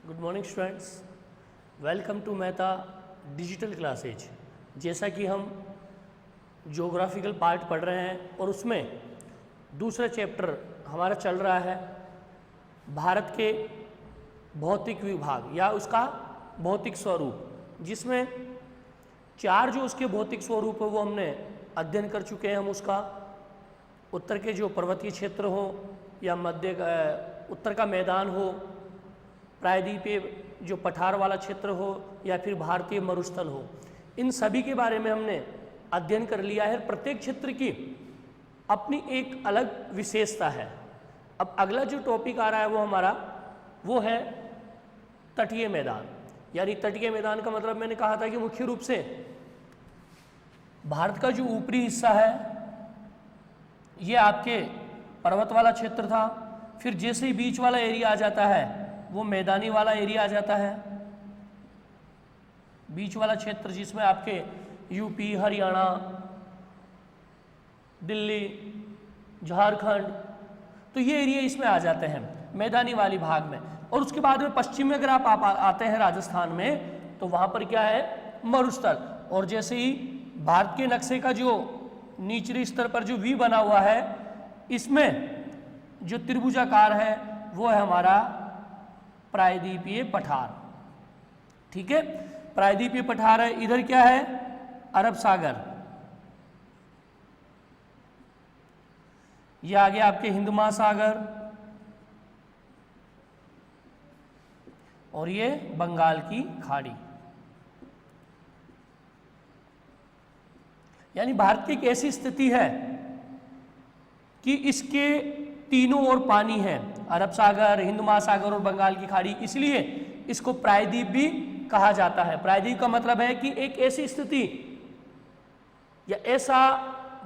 Good morning students, welcome to Mehta digital classes. जैसा कि हम ज्योग्राफिकल पार्ट पढ़ रहे हैं और उसमें दूसरा चैप्टर हमारा चल रहा है भारत के भौतिक विभाग या उसका भौतिक स्वरूप, जिसमें चार जो उसके भौतिक स्वरूप है वो हमने अध्ययन कर चुके हैं। हम उसका उत्तर के जो पर्वतीय क्षेत्र हो या मध्य उत्तर का मैदान हो, प्रायद्वीपीय जो पठार वाला क्षेत्र हो या फिर भारतीय मरुस्थल हो, इन सभी के बारे में हमने अध्ययन कर लिया है। प्रत्येक क्षेत्र की अपनी एक अलग विशेषता है। अब अगला जो टॉपिक आ रहा है वो है तटीय मैदान। यानी तटीय मैदान का मतलब मैंने कहा था कि मुख्य रूप से भारत का जो ऊपरी हिस्सा है ये आपके पर्वत वाला क्षेत्र था, फिर जैसे ही बीच वाला एरिया आ जाता है वो मैदानी वाला एरिया आ जाता है। बीच वाला क्षेत्र जिसमें आपके यूपी, हरियाणा, दिल्ली, झारखंड, तो ये एरिया इसमें आ जाते हैं मैदानी वाली भाग में। और उसके बाद में पश्चिम में अगर आप आते हैं राजस्थान में, तो वहाँ पर क्या है, मरुस्थल। और जैसे ही भारत के नक्शे का जो निचले स्तर पर जो वी बना हुआ है, इसमें जो त्रिभुजाकार है वो है हमारा प्रायद्वीपीय पठार। ठीक है, प्रायद्वीपीय पठार है। इधर क्या है, अरब सागर, ये आगे आपके हिंद महासागर, और ये बंगाल की खाड़ी। यानी भारत की एक ऐसी स्थिति है कि इसके तीनों ओर पानी है, अरब सागर, हिंद महासागर और बंगाल की खाड़ी, इसलिए इसको प्रायद्वीप भी कहा जाता है। प्रायद्वीप का मतलब है कि एक ऐसी स्थिति या ऐसा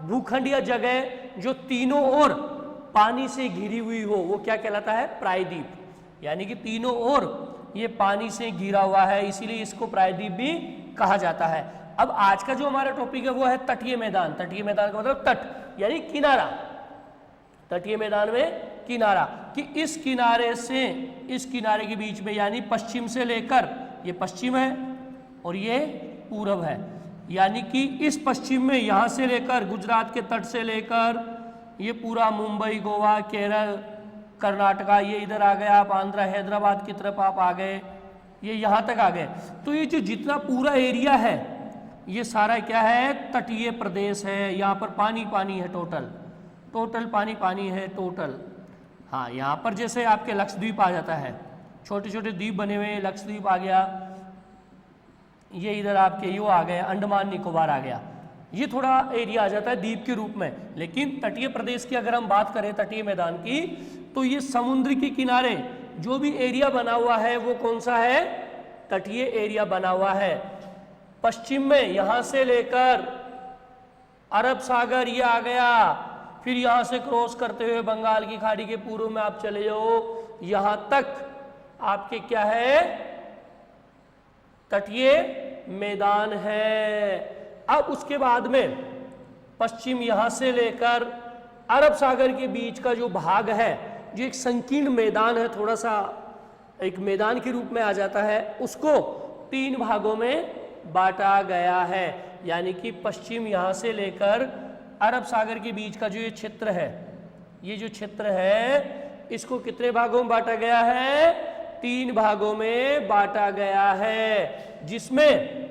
भूखंड या जगह जो तीनों ओर पानी से घिरी हुई हो, वो क्या कहलाता है, प्रायद्वीप। यानी कि तीनों ओर ये पानी से घिरा हुआ है, इसीलिए इसको प्रायद्वीप भी कहा जाता है। अब आज का जो हमारा टॉपिक है वो है तटीय मैदान। तटीय मैदान का मतलब तट यानी किनारा। तटीय मैदान में किनारा, कि इस किनारे से इस किनारे के बीच में, यानी पश्चिम से लेकर, ये पश्चिम है और ये पूरब है, यानी कि इस पश्चिम में यहाँ से लेकर गुजरात के तट से लेकर ये पूरा मुंबई, गोवा, केरल, कर्नाटका, ये इधर आ गए आप, आंध्रा, हैदराबाद की तरफ आप आ गए, ये यहाँ तक आ गए। तो ये जो जितना पूरा एरिया है ये सारा क्या है, तटीय प्रदेश है। यहाँ पर पानी पानी है, टोटल पानी पानी है टोटल। हाँ, यहाँ पर जैसे आपके लक्षद्वीप आ जाता है, छोटे छोटे द्वीप बने हुए हैं, लक्षद्वीप आ गया, ये इधर आपके यो आ गए, अंडमान निकोबार आ गया, ये थोड़ा एरिया आ जाता है द्वीप के रूप में। लेकिन तटीय प्रदेश की अगर हम बात करें, तटीय मैदान की, तो ये समुद्र के किनारे जो भी एरिया बना हुआ है वो कौन सा है, तटीय एरिया बना हुआ है। पश्चिम में यहाँ से लेकर अरब सागर ये आ गया, फिर यहाँ से क्रॉस करते हुए बंगाल की खाड़ी के पूर्व में आप चले जाओ, यहाँ तक आपके क्या है, तटीय मैदान है। अब उसके बाद में पश्चिम यहाँ से लेकर अरब सागर के बीच का जो भाग है, जो एक संकीर्ण मैदान है, थोड़ा सा एक मैदान के रूप में आ जाता है, उसको तीन भागों में बांटा गया है। यानी कि पश्चिम यहाँ से लेकर अरब सागर के बीच का जो ये क्षेत्र है, ये जो क्षेत्र है, इसको कितने भागों में बांटा गया है, तीन भागों में बांटा गया है। जिसमें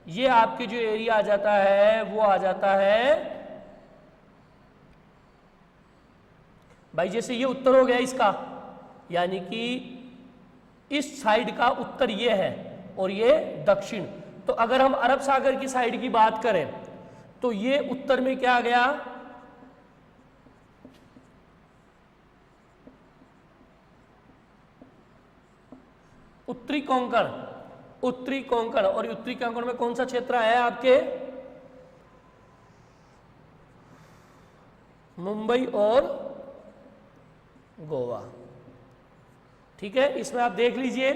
ये आपके जो एरिया आ जाता है वो आ जाता है, भाई जैसे ये उत्तर हो गया इसका, यानी कि इस साइड का उत्तर ये है और ये दक्षिण। तो अगर हम अरब सागर की साइड की बात करें तो ये उत्तर में क्या आ गया, उत्तरी कोंकण। उत्तरी कोंकण, और उत्तरी कोंकण में कौन सा क्षेत्र है आपके, मुंबई और गोवा। ठीक है, इसमें आप देख लीजिए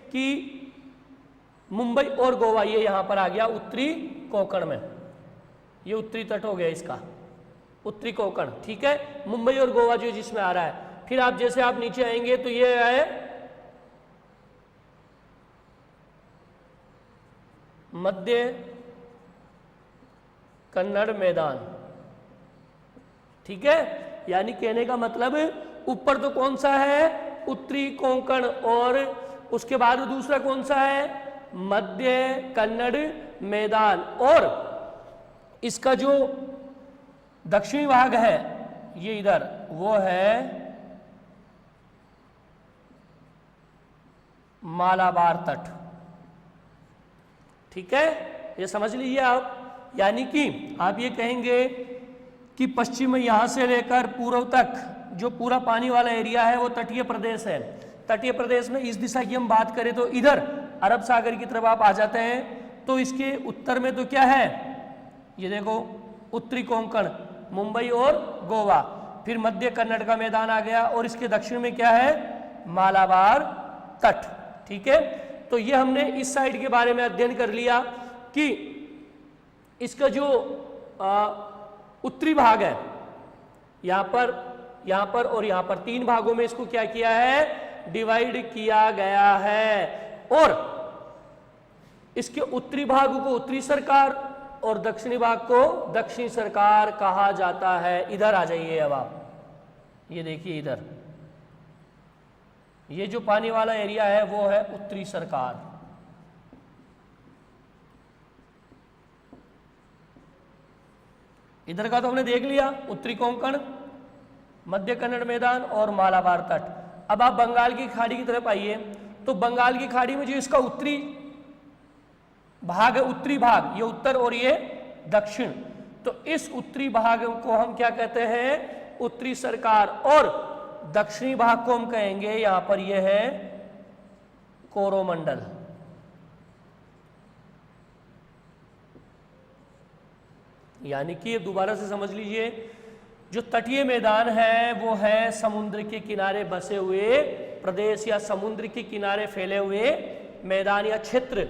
कि मुंबई और गोवा ये यहां पर आ गया उत्तरी कोंकण में, ये उत्तरी तट हो गया इसका, उत्तरी कोंकण। ठीक है, मुंबई और गोवा जो जिसमें आ रहा है। फिर आप जैसे आप नीचे आएंगे तो ये है मध्य कन्नड़ मैदान। ठीक है, यानी कहने का मतलब ऊपर तो कौन सा है, उत्तरी कोंकण, और उसके बाद दूसरा कौन सा है, मध्य कन्नड़ मैदान, और इसका जो दक्षिणी भाग है ये इधर, वो है मालाबार तट। ठीक है, ये समझ लीजिए आप। यानी कि आप ये कहेंगे कि पश्चिम में यहां से लेकर पूर्व तक जो पूरा पानी वाला एरिया है वो तटीय प्रदेश है। तटीय प्रदेश में इस दिशा की हम बात करें तो इधर अरब सागर की तरफ आप आ जाते हैं, तो इसके उत्तर में तो क्या है, ये देखो उत्तरी कोंकण, मुंबई और गोवा, फिर मध्य कन्नड़ का मैदान आ गया, और इसके दक्षिण में क्या है, मालाबार तट। ठीक है, तो ये हमने इस साइड के बारे में अध्ययन कर लिया कि इसका जो उत्तरी भाग है, यहां पर और यहां पर 3 भागों में इसको क्या किया है, डिवाइड किया गया है, और इसके उत्तरी भाग को उत्तरी सरकार और दक्षिणी भाग को दक्षिणी सरकार कहा जाता है। इधर आ जाइए अब आप, ये देखिए इधर, ये जो पानी वाला एरिया है वो है उत्तरी सरकार। इधर का तो हमने देख लिया, उत्तरी कोंकण, मध्य कन्नड़ मैदान और मालाबार तट। अब आप बंगाल की खाड़ी की तरफ आइए, तो बंगाल की खाड़ी में जो इसका उत्तरी भाग है, उत्तरी भाग, ये उत्तर और ये दक्षिण, तो इस उत्तरी भाग को हम क्या कहते हैं, उत्तरी सरकार, और दक्षिणी भाग को हम कहेंगे, यहां पर ये है कोरोमंडल। यानी कि दोबारा से समझ लीजिए, जो तटीय मैदान है वो है समुद्र के किनारे बसे हुए प्रदेश या समुद्र के किनारे फैले हुए मैदान या क्षेत्र,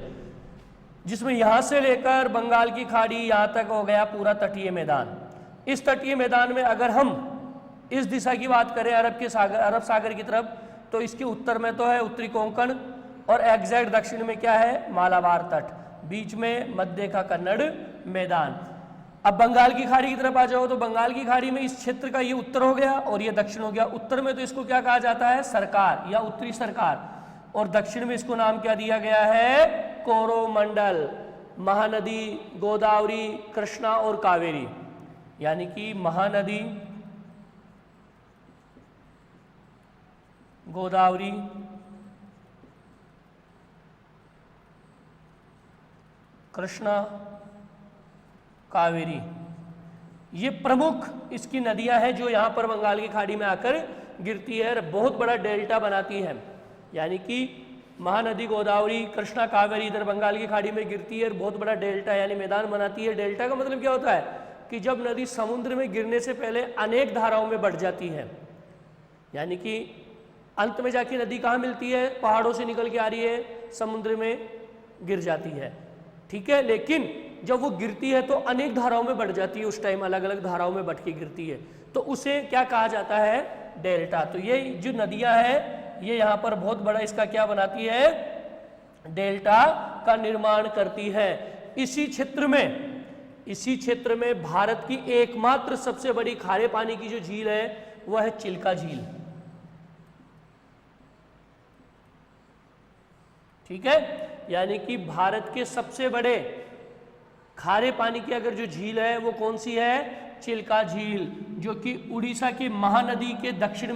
जिसमें यहां से लेकर बंगाल की खाड़ी यहां तक हो गया पूरा तटीय मैदान। इस तटीय मैदान में अगर हम इस दिशा की बात करें, अरब सागर की तरफ, तो इसके उत्तर में तो है उत्तरी कोंकण, और एग्जैक्ट दक्षिण में क्या है, मालाबार तट, बीच में मध्य का कन्नड़ मैदान। अब बंगाल की खाड़ी की तरफ आ जाओ, तो बंगाल की खाड़ी में इस क्षेत्र का ये उत्तर हो गया और ये दक्षिण हो गया। उत्तर में तो इसको क्या कहा जाता है, सरकार या उत्तरी सरकार, और दक्षिण में इसको नाम क्या दिया गया है, कोरोमंडल। महानदी गोदावरी, कृष्णा और कावेरी, यानी कि महानदी गोदावरी, कृष्णा, कावेरी, ये प्रमुख इसकी नदियां हैं जो यहां पर बंगाल की खाड़ी में आकर गिरती है, बहुत बड़ा डेल्टा बनाती है। यानी कि महानदी गोदावरी, कृष्णा, कावेरी इधर बंगाल की खाड़ी में गिरती है और बहुत बड़ा डेल्टा यानी मैदान बनाती है। डेल्टा का मतलब क्या होता है कि जब नदी समुद्र में गिरने से पहले अनेक धाराओं में बढ़ जाती है, यानी कि अंत में जाके नदी कहाँ मिलती है, पहाड़ों से निकल के आ रही है, समुद्र में गिर जाती है। ठीक है, लेकिन जब वो गिरती है तो अनेक धाराओं में बढ़ जाती है, उस टाइम अलग अलग धाराओं में बढ़ के गिरती है, तो उसे क्या कहा जाता है, डेल्टा। तो ये जो नदियां हैं ये यहाँ पर बहुत बड़ा इसका क्या बनाती है, डेल्टा का निर्माण करती है। इसी क्षेत्र में भारत की एकमात्र सबसे बड़ी खारे पानी की जो झील है वह है चिल्का झील। ठीक है, यानी कि भारत के सबसे बड़े खारे पानी की अगर जो झील है वो कौन सी है, चिल्का झील, जो कि उड़ीसा की महानदी के दक्षिण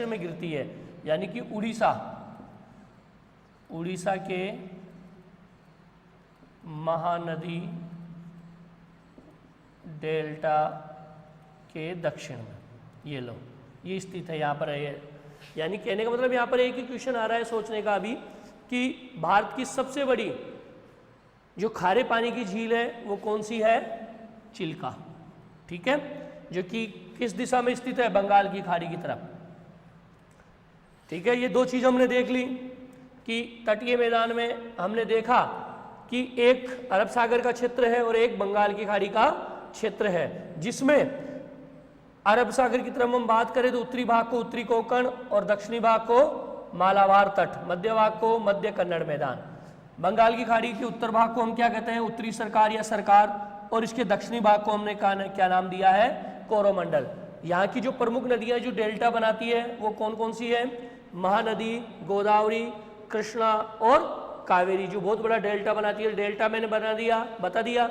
में गिरती है। यानी कि उड़ीसा के महानदी डेल्टा के दक्षिण में, ये लो ये स्थित है, यहाँ पर है। यानी कहने का मतलब यहाँ पर एक ही क्वेश्चन आ रहा है सोचने का अभी कि भारत की सबसे बड़ी जो खारे पानी की झील है वो कौन सी है, चिल्का। ठीक है, जो कि किस दिशा में स्थित है, बंगाल की खाड़ी की तरफ। ठीक है, ये दो चीज हमने देख ली कि तटीय मैदान में हमने देखा कि एक अरब सागर का क्षेत्र है और एक बंगाल की खाड़ी का क्षेत्र है, जिसमें अरब सागर की तरफ हम बात करें तो उत्तरी भाग को उत्तरी कोंकण और दक्षिणी भाग को मालाबार तट, मध्य भाग को मध्य कन्नड़ मैदान। बंगाल की खाड़ी के उत्तर भाग को हम क्या कहते हैं? उत्तरी सरकार या सरकार, और इसके दक्षिणी भाग को हमने क्या नाम दिया है? कोरोमंडल। यहाँ की जो प्रमुख नदियाँ जो डेल्टा बनाती है वो कौन कौन सी है? महानदी, गोदावरी, कृष्णा और कावेरी, जो बहुत बड़ा डेल्टा बनाती है। डेल्टा मैंने बता दिया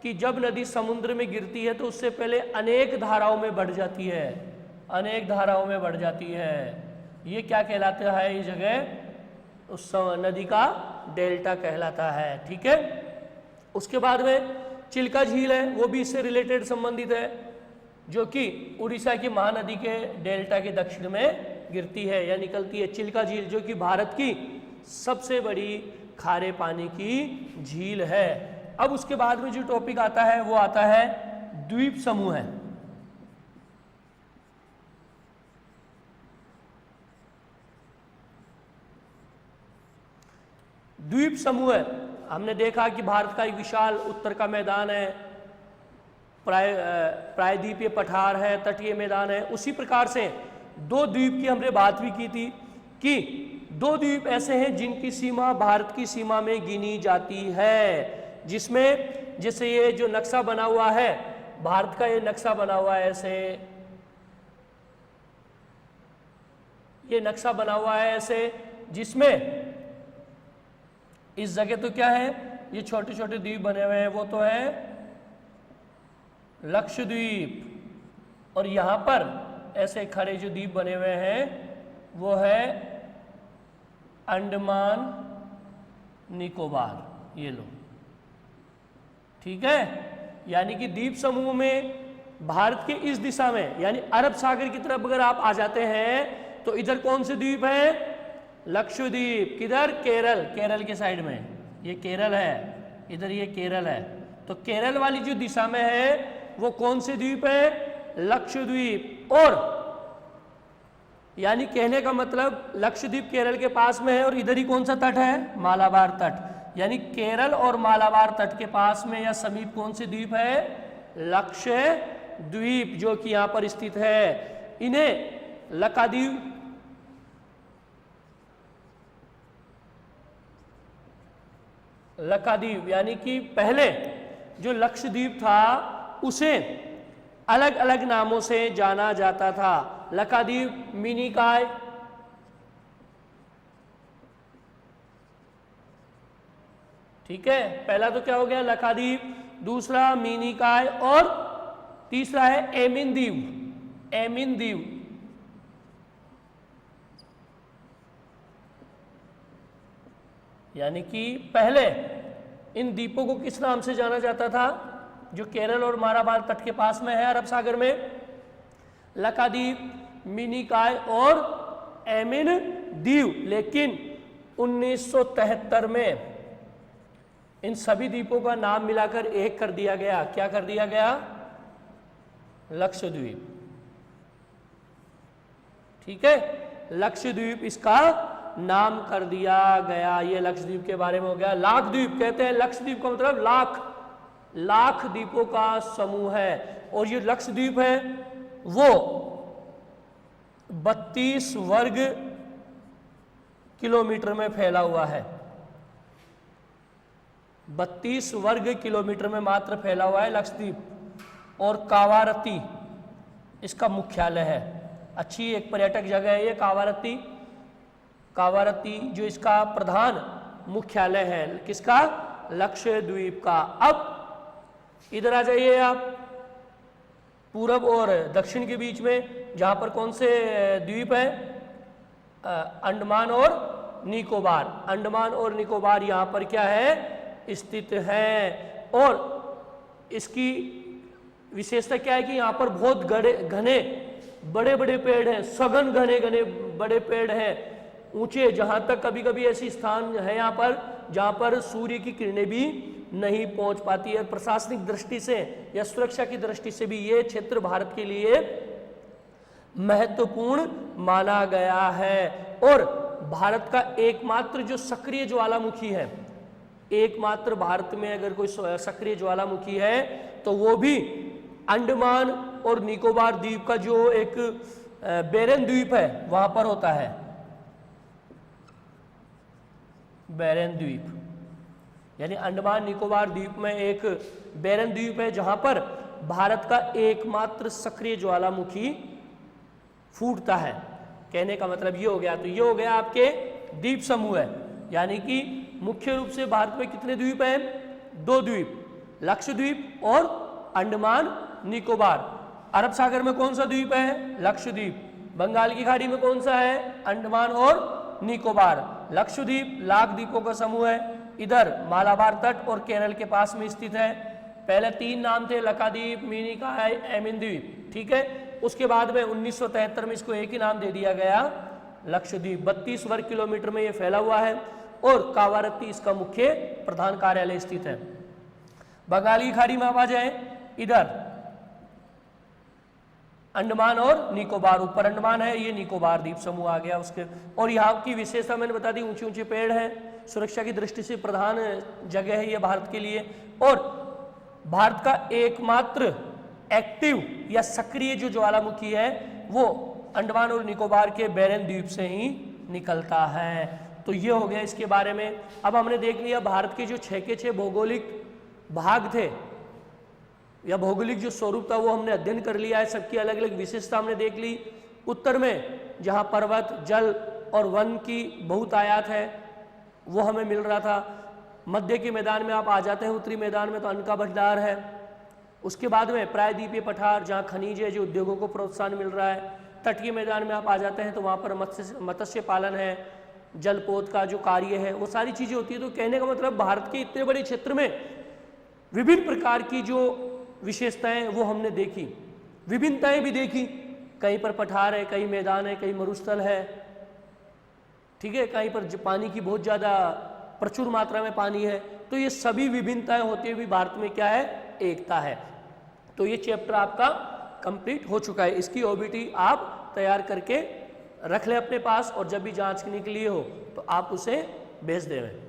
कि जब नदी समुद्र में गिरती है तो उससे पहले अनेक धाराओं में बढ़ जाती है, अनेक धाराओं में बढ़ जाती है। ये क्या कहलाता है? ये जगह उस नदी का डेल्टा कहलाता है। ठीक है। उसके बाद में चिल्का झील है, वो भी इससे रिलेटेड संबंधित है, जो कि उड़ीसा की महानदी के डेल्टा के दक्षिण में गिरती है या निकलती है। चिल्का झील जो कि भारत की सबसे बड़ी खारे पानी की झील है। अब उसके बाद में जो टॉपिक आता है वो आता है द्वीप समूह है। द्वीप समूह है, हमने देखा कि भारत का एक विशाल उत्तर का मैदान है, प्रायद्वीपीय पठार है, तटीय मैदान है। उसी प्रकार से दो द्वीप की हमने बात भी की थी कि दो द्वीप ऐसे हैं जिनकी सीमा भारत की सीमा में गिनी जाती है, जिसमें जैसे ये जो नक्शा बना हुआ है, भारत का ये नक्शा बना हुआ है, ऐसे ये नक्शा बना हुआ है ऐसे, जिसमें इस जगह तो क्या है, ये छोटे छोटे द्वीप बने हुए हैं, वो तो है लक्षद्वीप, और यहाँ पर ऐसे खड़े जो द्वीप बने हुए हैं वो है अंडमान निकोबार। ये लो, ठीक है। यानी कि द्वीप समूह में भारत के इस दिशा में यानी अरब सागर की तरफ अगर आप आ जाते हैं तो इधर कौन से द्वीप है? लक्षद्वीप। किधर? केरल, केरल के साइड में, ये केरल है, इधर ये केरल है। तो केरल वाली जो दिशा में है वो कौन से द्वीप है? लक्षद्वीप। और यानी कहने का मतलब लक्षद्वीप केरल के पास में है और इधर ही कौन सा तट है? मालाबार तट। यानी केरल और मालाबार तट के पास में या समीप कौन से द्वीप है? लक्षद्वीप, जो कि यहां पर स्थित है। इन्हें लक्षद्वीप यानी कि पहले जो लक्षद्वीप था उसे अलग अलग नामों से जाना जाता था। लक्षद्वीप, मिनिकॉय, ठीक है। पहला तो क्या हो गया? लक्षद्वीप, दूसरा मिनिकॉय, और तीसरा है एमिन द्वीप। एमिन द्वीप यानी कि पहले इन द्वीपों को किस नाम से जाना जाता था? जो केरल और मालाबार तट के पास में है अरब सागर में, लक्षद्वीप, मिनिकॉय और एमिन द्वीप। लेकिन 1973 में इन सभी द्वीपों का नाम मिलाकर एक कर दिया गया। क्या कर दिया गया? लक्षद्वीप। ठीक है, लक्षद्वीप इसका नाम कर दिया गया। ये लक्षद्वीप के बारे में हो गया। लाक्षद्वीप कहते हैं, लक्षद्वीप का मतलब लाख, लाख द्वीपों का समूह है। और ये लक्षद्वीप है वो 32 वर्ग किलोमीटर में फैला हुआ है। 32 वर्ग किलोमीटर में मात्र फैला हुआ है लक्षद्वीप। और कावारत्ती इसका मुख्यालय है। अच्छी एक पर्यटक जगह है ये कावारत्ती। कावारत्ती जो इसका प्रधान मुख्यालय है, किसका? लक्षद्वीप का। अब इधर आ जाइए आप, पूरब और दक्षिण के बीच में, जहां पर कौन से द्वीप है? अंडमान और निकोबार। अंडमान और निकोबार यहां पर क्या है? स्थित है। और इसकी विशेषता क्या है कि यहाँ पर बहुत घने बड़े बड़े पेड़ हैं, सघन घने घने बड़े पेड़ हैं, ऊंचे, जहां तक कभी कभी ऐसी स्थान है यहाँ पर जहां पर सूर्य की किरणें भी नहीं पहुंच पाती है। प्रशासनिक दृष्टि से या सुरक्षा की दृष्टि से भी ये क्षेत्र भारत के लिए महत्वपूर्ण माना गया है। और भारत का एकमात्र जो सक्रिय ज्वालामुखी है, एकमात्र भारत में अगर कोई सक्रिय ज्वालामुखी है तो वो भी अंडमान और निकोबार द्वीप का जो एक बेरन द्वीप है वहां पर होता है। बेरन द्वीप, यानी अंडमान निकोबार द्वीप में एक बैरन द्वीप है जहां पर भारत का एकमात्र सक्रिय ज्वालामुखी फूटता है। कहने का मतलब ये हो गया। तो ये हो गया आपके द्वीप समूह है, यानी कि मुख्य रूप से भारत में कितने द्वीप हैं? 2 द्वीप, लक्षद्वीप और अंडमान निकोबार। अरब सागर में कौन सा द्वीप है? लक्षद्वीप। बंगाल की खाड़ी में कौन सा है? अंडमान और निकोबार। लक्षद्वीप लाख द्वीपों का समूह है, इधर मालाबार तट और केरल के पास में स्थित है। पहले 3 नाम थे, लक्षद्वीप, मिनिकॉय, एमिन द्वीप, ठीक है। उसके बाद में 1973 में इसको एक ही नाम दे दिया गया, लक्षद्वीप। 32 वर्ग किलोमीटर में ये फैला हुआ है और कावारत्ती इसका मुख्य प्रधान कार्यालय स्थित है। बंगाल की खाड़ी में आप आ जाए, इधर अंडमान और निकोबार, ऊपर अंडमान है, ये निकोबार द्वीप समूह आ गया उसके। और यहाँ की विशेषता मैंने बता दी, ऊंचे ऊंचे पेड़ हैं, सुरक्षा की दृष्टि से प्रधान जगह है ये भारत के लिए। और भारत का एकमात्र एक्टिव या सक्रिय जो ज्वालामुखी है वो अंडमान और निकोबार के बैरन द्वीप से ही निकलता है। तो ये हो गया इसके बारे में। अब हमने देख लिया भारत के जो 6 के 6 भौगोलिक भाग थे या भौगोलिक जो स्वरूप था वो हमने अध्ययन कर लिया है, सबकी अलग अलग विशेषता हमने देख ली। उत्तर में जहाँ पर्वत, जल और वन की बहुत आयात है वो हमें मिल रहा था। मध्य के मैदान में आप आ जाते हैं, उत्तरी मैदान में तो अन्न का भंडार है। उसके बाद में प्रायद्वीपीय पठार जहाँ खनिज है, जो उद्योगों को प्रोत्साहन मिल रहा है। तटीय मैदान में आप आ जाते हैं तो वहाँ पर मत्स्य पालन है, जलपोत का जो कार्य है, वो सारी चीज़ें होती है। तो कहने का मतलब भारत के इतने बड़े क्षेत्र में विभिन्न प्रकार की जो विशेषताएं वो हमने देखी, विभिन्नताएं भी देखी। कहीं पर पठार है, कहीं मैदान है, कहीं मरुस्थल है, ठीक है, कहीं पर पानी की बहुत ज़्यादा प्रचुर मात्रा में पानी है। तो ये सभी विभिन्नताएं होती हुई भारत में क्या है? एकता है। तो ये चैप्टर आपका कंप्लीट हो चुका है। इसकी ओबीटी आप तैयार करके रख लें अपने पास और जब भी जांचने के लिए हो तो आप उसे भेज दें।